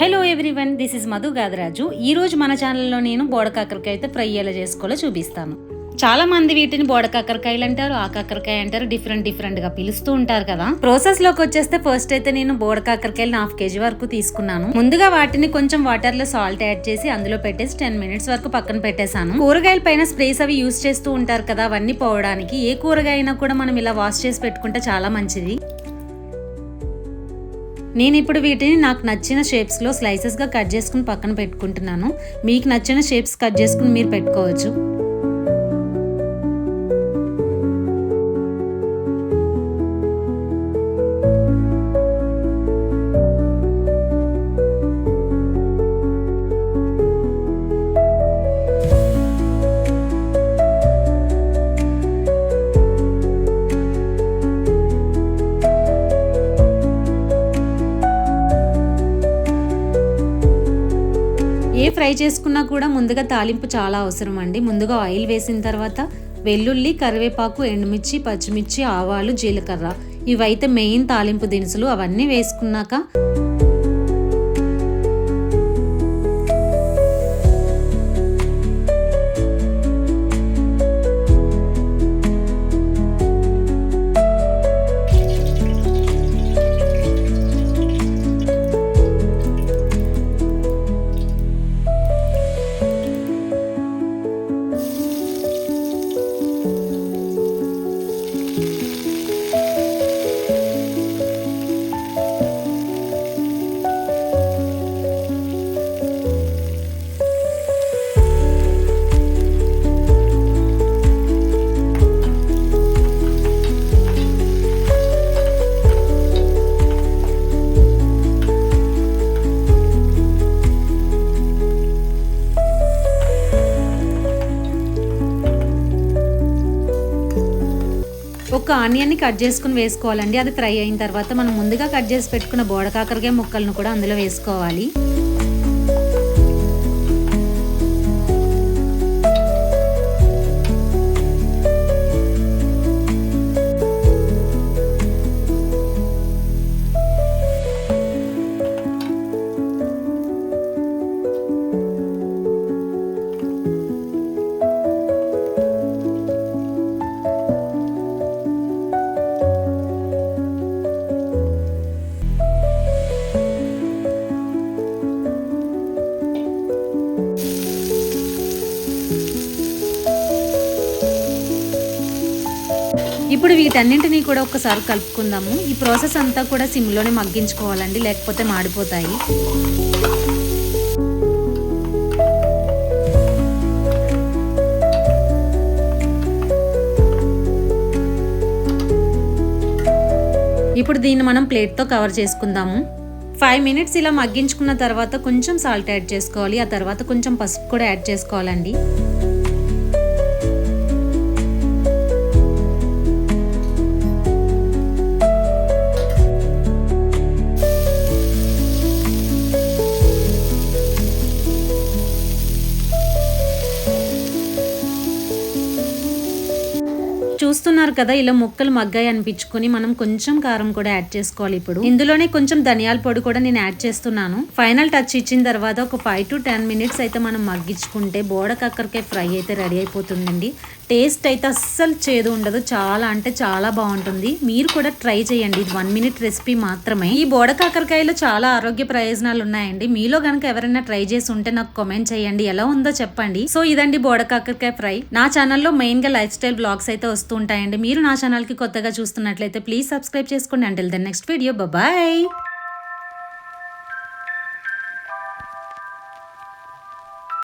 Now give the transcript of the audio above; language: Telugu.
Hello everyone, this is Madhu Gadaraju. ఈ రోజు మన ఛానల్లో నేను బోడకాకరకాయ అయితే ఫ్రై ఎలా చేసుకోవాలో చూపిస్తాను. చాలా మంది వీటిని బోడకాకరకాయలు అంటారు, ఆ కాకరకాయ అంటారు, డిఫరెంట్ గా పిలుస్తూ ఉంటారు కదా. ప్రాసెస్ లోకి వచ్చేస్తే ఫస్ట్ అయితే నేను బోడకాకరకాయలు 1/2 kg వరకు తీసుకున్నాను. ముందుగా వాటిని కొంచెం వాటర్ లో సాల్ట్ యాడ్ చేసి అందులో పెట్టేసి 10 minutes వరకు పక్కన పెట్టేశాను. కూరగాయల పైన స్ప్రేస్ అవి యూజ్ చేస్తూ ఉంటారు కదా, అవన్నీ పోవడానికి ఏ కూరగాయ అయినా కూడా మనం ఇలా వాష్ చేసి పెట్టుకుంటే చాలా మంచిది. నేను ఇప్పుడు వీటిని నాకు నచ్చిన షేప్స్లో స్లైసెస్గా కట్ చేసుకుని పక్కన పెట్టుకుంటున్నాను. మీకు నచ్చిన షేప్స్ కట్ చేసుకుని మీరు పెట్టుకోవచ్చు. ఏ ఫ్రై చేసుకున్నా కూడా ముందుగా తాలింపు చాలా అవసరం అండి. ముందుగా ఆయిల్ వేసిన తర్వాత వెల్లుల్లి, కరివేపాకు, ఎండుమిర్చి, పచ్చిమిర్చి, ఆవాలు, జీలకర్ర ఇవైతే మెయిన్ తాలింపు దినుసులు. అవన్నీ వేసుకున్నాక ఒక ఆనియన్ని కట్ చేసుకుని వేసుకోవాలండి. అది ఫ్రై అయిన తర్వాత మనం ముందుగా కట్ చేసి పెట్టుకున్న బోడకాకరకాయ ముక్కలను కూడా అందులో వేసుకోవాలి. ఇప్పుడు వీటన్నింటినీ కూడా ఒకసారి కలుపుకుందాము. ఈ ప్రాసెస్ అంతా కూడా సిమ్లోనే మగ్గించుకోవాలండి, లేకపోతే మాడిపోతాయి. ఇప్పుడు దీన్ని మనం ప్లేట్తో కవర్ చేసుకుందాము. 5 minutes ఇలా మగ్గించుకున్న తర్వాత కొంచెం సాల్ట్ యాడ్ చేసుకోవాలి. ఆ తర్వాత కొంచెం పసుపు కూడా యాడ్ చేసుకోవాలండి. చూస్తున్నారు కదా, ఇలా ముక్కలు మగ్గాయి అనిపించుకొని మనం కొంచెం కారం కూడా యాడ్ చేసుకోవాలి. ఇప్పుడు ఇందులోనే కొంచెం ధనియాల పొడి కూడా నేను యాడ్ చేస్తున్నాను. ఫైనల్ టచ్ ఇచ్చిన తర్వాత ఒక 5 to 10 minutes అయితే మనం మగ్గించుకుంటే బోడకాకరకాయ ఫ్రై అయితే రెడీ అయిపోతుందండి. టేస్ట్ అయితే అస్సలు చేదు ఉండదు, చాలా అంటే చాలా బాగుంటుంది. మీరు కూడా ట్రై చేయండి. ఇది 1 minute రెసిపీ మాత్రమే. ఈ బోడకాకరకాయలో చాలా ఆరోగ్య ప్రయోజనాలు ఉన్నాయండి. మీలో గనక ఎవరైనా ట్రై చేసి ఉంటే నాకు కామెంట్ చేయండి, ఎలా ఉందో చెప్పండి. సో ఇదండి బోడకాకరకాయ ఫ్రై. నా ఛానల్లో మెయిన్ గా లైఫ్ స్టైల్ బ్లాగ్స్ అయితే వస్తూ ఉంటాయండి. మీరు నా ఛానల్ కి కొత్తగా చూస్తున్నట్లయితే ప్లీజ్ సబ్స్క్రైబ్ చేసుకోండి. Until then next video, bye.